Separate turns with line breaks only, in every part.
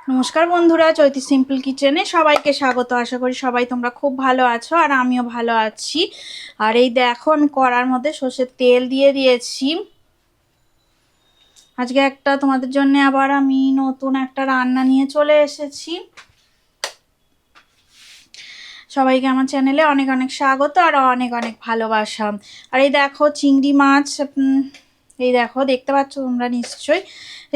নমস্কার বন্ধুরা, চৈতি সিম্পল কিচেনে সবাইকে স্বাগত। আশা করি সবাই তোমরা খুব ভালো আছো আর আমিও ভালো আছি। আর এই দেখো, আমি কড়ার মধ্যে সর্ষের তেল দিয়ে দিয়েছি। আজকে তোমাদের জন্য আবার আমি নতুন একটা রান্না নিয়ে চলে এসেছি। সবাইকে আমার চ্যানেলে অনেক অনেক স্বাগত আর অনেক অনেক ভালোবাসা। আর এই দেখো চিংড়ি মাছ, এই দেখো দেখতে পাচ্ছ তোমরা নিশ্চয়ই।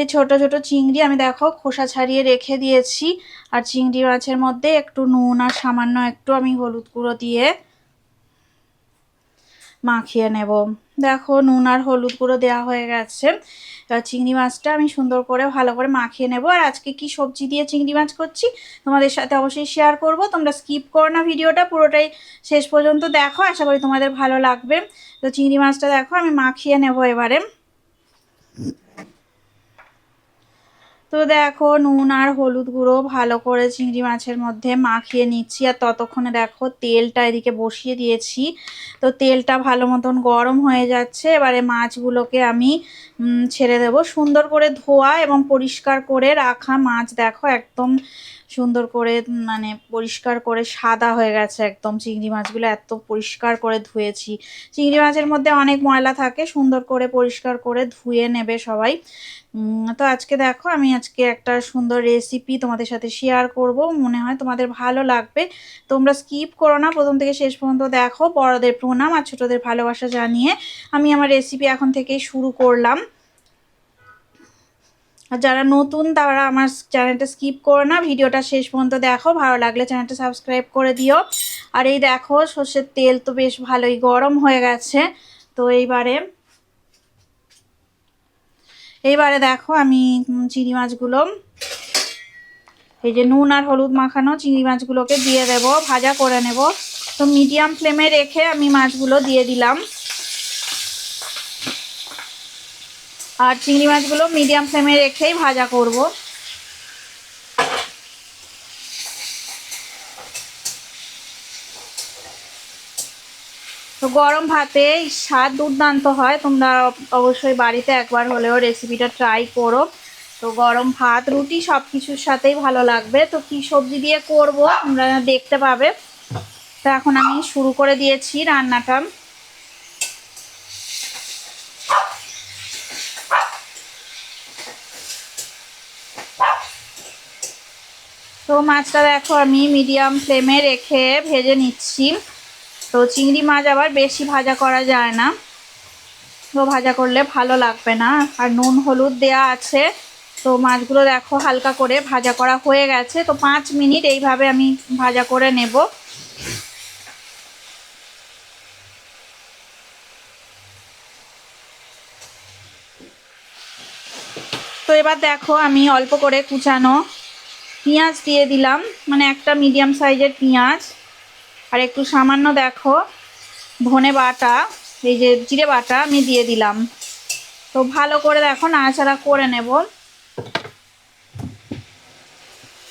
এই ছোট ছোট চিংড়ি আমি দেখো খোসা ছাড়িয়ে রেখে দিয়েছি। আর চিংড়ি মাছের মধ্যে একটু নুন আর সামান্য একটু আমি হলুদ গুঁড়ো দিয়ে মাখিয়ে নেব। দেখো নুন আর হলুদ গুঁড়ো দেওয়া হয়ে গেছে। এবার চিংড়ি মাছটা আমি সুন্দর করে ভালো করে মাখিয়ে নেব। আর আজকে কি সবজি দিয়ে চিংড়ি মাছ করছি তোমাদের সাথে অবশ্যই শেয়ার করব। তোমরা স্কিপ করো না, ভিডিওটা পুরোটাই শেষ পর্যন্ত দেখো, আশা করি তোমাদের ভালো লাগবে। তো চিংড়ি মাছটা দেখো আমি মাখিয়ে নেব এবারে। তো দেখো নুন আর হলুদ গুঁড়ো ভালো করে চিংড়ি মাছের মধ্যে মাখিয়ে নিচ্ছি। আর ততক্ষণে দেখো তেলটা এদিকে বসিয়ে দিয়েছি। তো তেলটা ভালো মতন গরম হয়ে যাচ্ছে। এবারে মাছগুলোকে আমি ছেড়ে দেব। সুন্দর করে ধোয়া এবং পরিষ্কার করে রাখা মাছ দেখো একদম সুন্দর করে পরিষ্কার করে সাদা হয়ে গেছে একদম। চিংড়ি মাছগুলো এত পরিষ্কার করে ধুয়েছি। চিংড়ি মাছের মধ্যে অনেক ময়লা থাকে, সুন্দর করে পরিষ্কার করে ধুয়ে নেবে সবাই। তো আজকে দেখো আমি একটা সুন্দর রেসিপি তোমাদের সাথে শেয়ার করব, মনে হয় তোমাদের ভালো লাগবে। তোমরা স্কিপ করো না, প্রথম থেকে শেষ পর্যন্ত দেখো। বড়দের প্রণাম আর ছোটদের ভালোবাসা জানিয়ে আমি আমার রেসিপি এখন থেকেই শুরু করলাম। আর যারা নতুন তারা আমার চ্যানেলটা স্কিপ করো না, ভিডিওটা শেষ পর্যন্ত দেখো। ভালো লাগলে চ্যানেলটা সাবস্ক্রাইব করে দিও। আর এই দেখো সর্ষের তেল তো বেশ ভালোই গরম হয়ে গেছে। তো এইবারে দেখো আমি চিংড়ি মাছগুলো, এই যে নুন আর হলুদ মাখানো চিংড়ি মাছগুলোকে দিয়ে দেব, ভাজা করে নেব। তো মিডিয়াম ফ্লেমে রেখে আমি মাছগুলো দিয়ে দিলাম। আর চিংড়ি মাছগুলো মিডিয়াম ফ্লেমে রেখেই ভাজা করব। তো গরম ভাতে স্বাদ দুর্দান্ত হয়, তোমরা অবশ্যই বাড়িতে একবার হলেও রেসিপিটা ট্রাই করো। তো গরম ভাত রুটি সব কিছুর সাথেই ভালো লাগবে। তো কি সবজি দিয়ে করব তোমরা দেখতে পাবে। তো এখন আমি শুরু করে দিয়েছি রান্নাটা। তো মাছটা দেখো আমি মিডিয়াম ফ্লেমে রেখে ভেজে নিচ্ছি। তো চিংড়ি মাছ আবার বেশি ভাজা করা যায় না, তো ভাজা করলে ভালো লাগবে না। আর নুন হলুদ দেয়া আছে। তো মাছগুলো দেখো হালকা করে ভাজা করা হয়ে গেছে। তো 5 মিনিট এইভাবে আমি ভাজা করে নেব। তো এবার দেখো আমি অল্প করে কুচানো পেঁয়াজ দিয়ে দিলাম, একটা মিডিয়াম সাইজের পেঁয়াজ। আর একটু সামান্য দেখো ধনে বাটা, এই যে জিরে বাটা আমি দিয়ে দিলাম। তো ভালো করে দেখো নাড়াচাড়া করে নেব।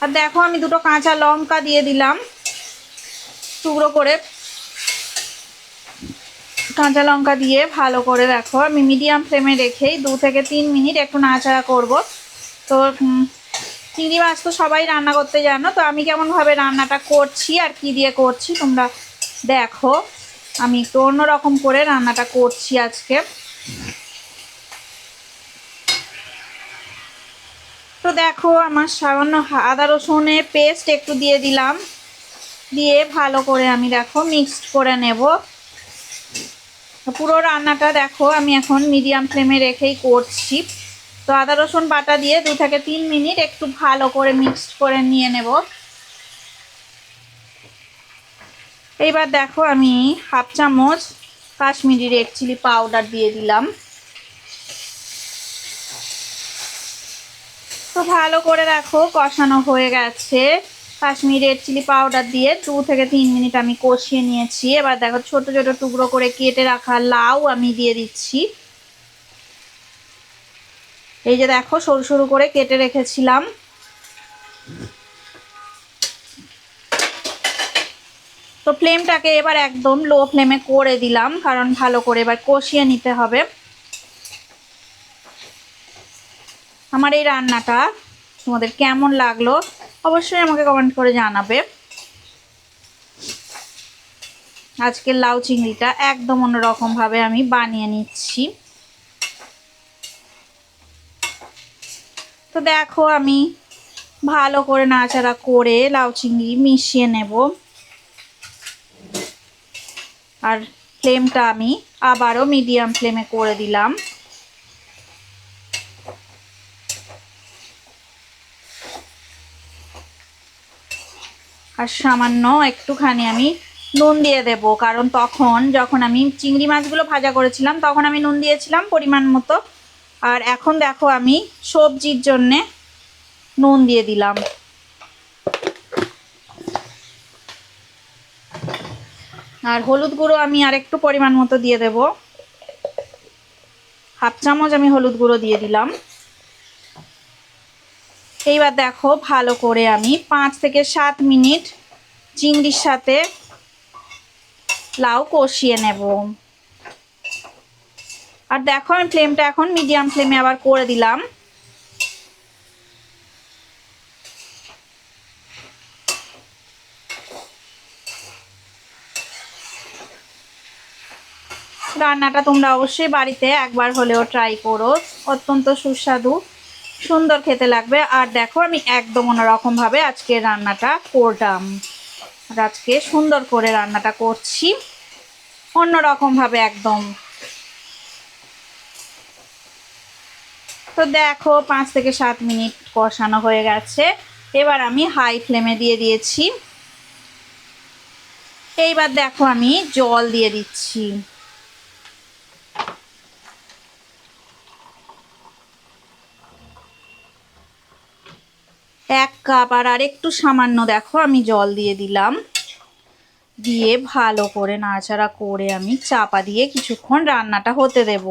আর দেখো আমি দুটো কাঁচা লঙ্কা দিয়ে দিলাম টুকরো করে। কাঁচা লঙ্কা দিয়ে ভালো করে দেখো আমি মিডিয়াম ফ্লেমে রেখেই 2 থেকে 3 মিনিট একটু নাড়াচাড়া করব। তো চিংড়ি মাছ তো সবাই রান্না করতে জানো, তো আমি কেমনভাবে রান্নাটা করছি আর কি দিয়ে করছি তোমরা দেখো। আমি একটু অন্যরকম করে রান্নাটা করছি আজকে। তো দেখো আমার সামান্য আদা রসুনের পেস্ট একটু দিয়ে দিলাম, দিয়ে ভালো করে আমি দেখো মিক্সড করে নেব। পুরো রান্নাটা দেখো আমি এখন মিডিয়াম ফ্লেমে রেখেই করছি। তো আদা রসুন বাটা দিয়ে 2 থেকে 3 মিনিট একটু ভালো করে মিক্সড করে নিয়ে নেব। এইবার দেখো আমি হাফ চামচ কাশ্মীরি রেড চিলি পাউডার দিয়ে দিলাম। তো ভালো করে দেখো কষানো হয়ে গেছে। কাশ্মীরি রেড চিলি পাউডার দিয়ে 2 থেকে 3 মিনিট আমি কষিয়ে নিয়েছি। এবার দেখো ছোট ছোট টুকরো করে কেটে রাখা লাউ আমি দিয়ে দিচ্ছি। এই যে দেখো সরু সরু করে কেটে রেখেছিলাম। তো ফ্লেমটাকে এবার একদম লো ফ্লেমে করে দিলাম, কারণ ভালো করে এবার কষিয়ে নিতে হবে আমার এই রান্নাটা। তোমাদের কেমন লাগলো অবশ্যই আমাকে কমেন্ট করে জানাবে। আজকের লাউ চিংড়িটা একদম অন্যরকম ভাবে আমি বানিয়ে নিচ্ছি। তো দেখো আমি ভালো করে নাড়াচাড়া করে লাউ চিংড়ি মিশিয়ে নেব। আর ফ্লেমটা আমি আবারও মিডিয়াম ফ্লেমে করে দিলাম। আর সামান্য একটুখানি আমি নুন দিয়ে দেব, কারণ তখন যখন আমি চিংড়ি মাছগুলো ভাজা করেছিলাম তখন আমি নুন দিয়েছিলাম পরিমাণ মতো। আর এখন দেখো আমি সবজির জন্যে নুন দিয়ে দিলাম। আর হলুদ গুঁড়ো আমি আরেকটু পরিমাণ মতো দিয়ে দেব, 1/2 চামচ আমি হলুদ গুঁড়ো দিয়ে দিলাম। এইবার দেখো ভালো করে আমি 5 থেকে 7 মিনিট চিংড়ির সাথে লাউ কষিয়ে নেব। আর দেখো আমি ফ্লেমটা এখন মিডিয়াম ফ্লেমে আবার করে দিলাম। রান্নাটা তোমরা অবশ্যই বাড়িতে একবার হলেও ট্রাই করো, অত্যন্ত সুস্বাদু সুন্দর খেতে লাগবে। আর দেখো আমি একদম অন্যরকম ভাবে আজকে রান্নাটা করলাম। আর আজকে সুন্দর করে রান্নাটা করছি অন্যরকম ভাবে একদম। তো দেখো 5 থেকে 7 মিনিট কষানো হয়ে গেছে। এবার আমি হাই ফ্লেমে দিয়ে দিয়েছি। এইবার দেখো আমি জল দিয়ে দিচ্ছি। 1 কাপ আর একটু সামান্য দেখো আমি জল দিয়ে দিলাম। দিয়ে ভালো করে নাড়াচাড়া করে আমি চাপা দিয়ে কিছুক্ষণ রান্নাটা হতে দেব।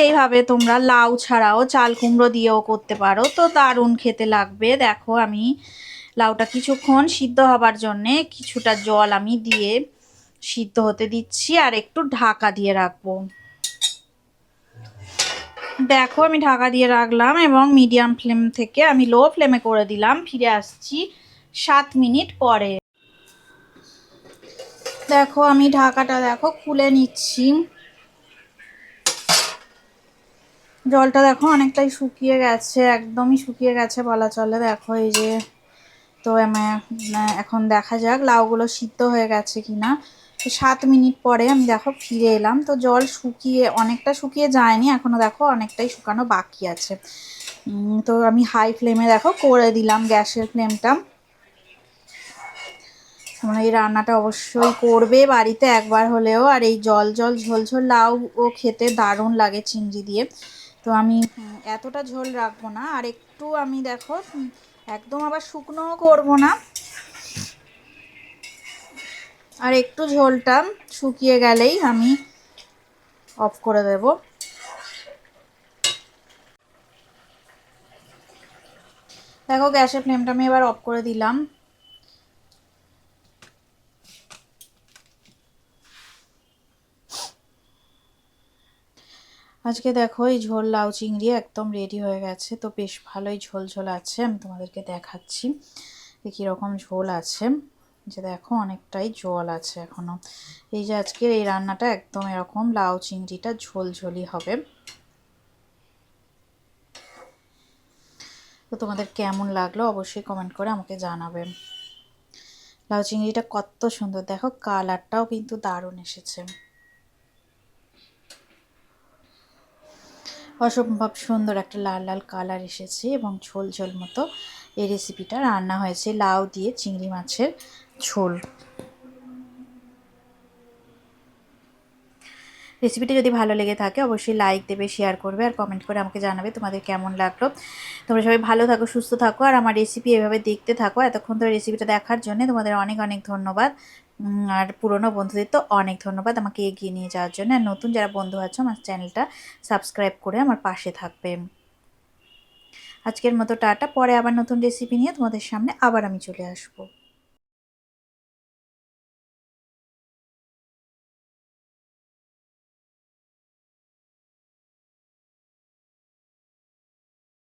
এইভাবে তোমরা লাউ ছাড়াও চাল কুমড়ো দিয়েও করতে পারো, তো দারুণ খেতে লাগবে। দেখো আমি লাউটা কিছুক্ষণ সিদ্ধ হবার জন্যে কিছুটা জল আমি দিয়ে সিদ্ধ হতে দিচ্ছি আর একটু ঢাকা দিয়ে রাখবো। দেখো আমি ঢাকা দিয়ে রাখলাম এবং মিডিয়াম ফ্লেম থেকে আমি লো ফ্লেমে করে দিলাম। ফিরে আসছি 7 মিনিট পরে। দেখো আমি ঢাকাটা দেখো খুলে নিচ্ছি। জলটা দেখো অনেকটাই শুকিয়ে গেছে, একদমই শুকিয়ে গেছে বলা চলে। দেখো এই যে, তো এখন দেখা যাক লাউগুলো সিদ্ধ হয়ে গেছে কিনা। তো 7 মিনিট পরে আমি দেখো ফিরে এলাম। তো জল শুকিয়ে অনেকটা শুকিয়ে যায়নি, এখনো দেখো অনেকটাই শুকানো বাকি আছে। তো আমি হাই ফ্লেমে দেখো করে দিলাম গ্যাসের ফ্লেমটা। তোমরা এই রান্নাটা অবশ্যই করবে বাড়িতে একবার হলেও। আর এই জল জল ঝোল ঝোল লাউ ও খেতে দারুণ লাগে চিংড়ি দিয়ে। তো আমি এতটা ঝোল রাখবো না, আর একটু আমি দেখো একদম আবার শুকনোও করবো না, আর একটু ঝোলটা শুকিয়ে গেলেই আমি অফ করে দেব। দেখো গ্যাসের ফ্লেমটা আমি এবার অফ করে দিলাম। আজকে দেখো এই ঝোল লাউ চিংড়ি একদম রেডি হয়ে গেছে। তো বেশ ভালোই ঝোল ঝোল আছে, আমি তোমাদেরকে দেখাচ্ছি যে কীরকম ঝোল আছে। যে দেখো অনেকটাই জল আছে এখনো। এই যে আজকের এই রান্নাটা একদম এরকম লাউ চিংড়িটা ঝোল ঝোলই হবে। তো তোমাদের কেমন লাগলো অবশ্যই কমেন্ট করে আমাকে জানাবে। লাউ চিংড়িটা কত সুন্দর, দেখো কালারটাও কিন্তু দারুণ এসেছে, অসম্ভব সুন্দর একটা লাল লাল কালার এসেছে এবং ঝোল ঝোল মতো এই রেসিপিটা রান্না হয়েছে লাউ দিয়ে চিংড়ি মাছের ঝোল। রেসিপিটা যদি ভালো লেগে থাকে অবশ্যই লাইক দেবে, শেয়ার করবে আর কমেন্ট করে আমাকে জানাবে তোমাদের কেমন লাগলো। তোমরা সবাই ভালো থাকো, সুস্থ থাকো আর আমার রেসিপি এভাবে দেখতে থাকো। এতক্ষণ ধরে রেসিপিটা দেখার জন্য তোমাদের অনেক অনেক ধন্যবাদ। আর পুরনো বন্ধুদের তো অনেক ধন্যবাদ আমাকে এগিয়ে নিয়ে যাওয়ার জন্য। আর নতুন যারা বন্ধু আছো আমার চ্যানেলটা সাবস্ক্রাইব করে আমার পাশে থাকবে। আজকের মতো টাটা, পরে আবার নতুন রেসিপি নিয়ে তোমাদের সামনে আবার আমি চলে আসবো।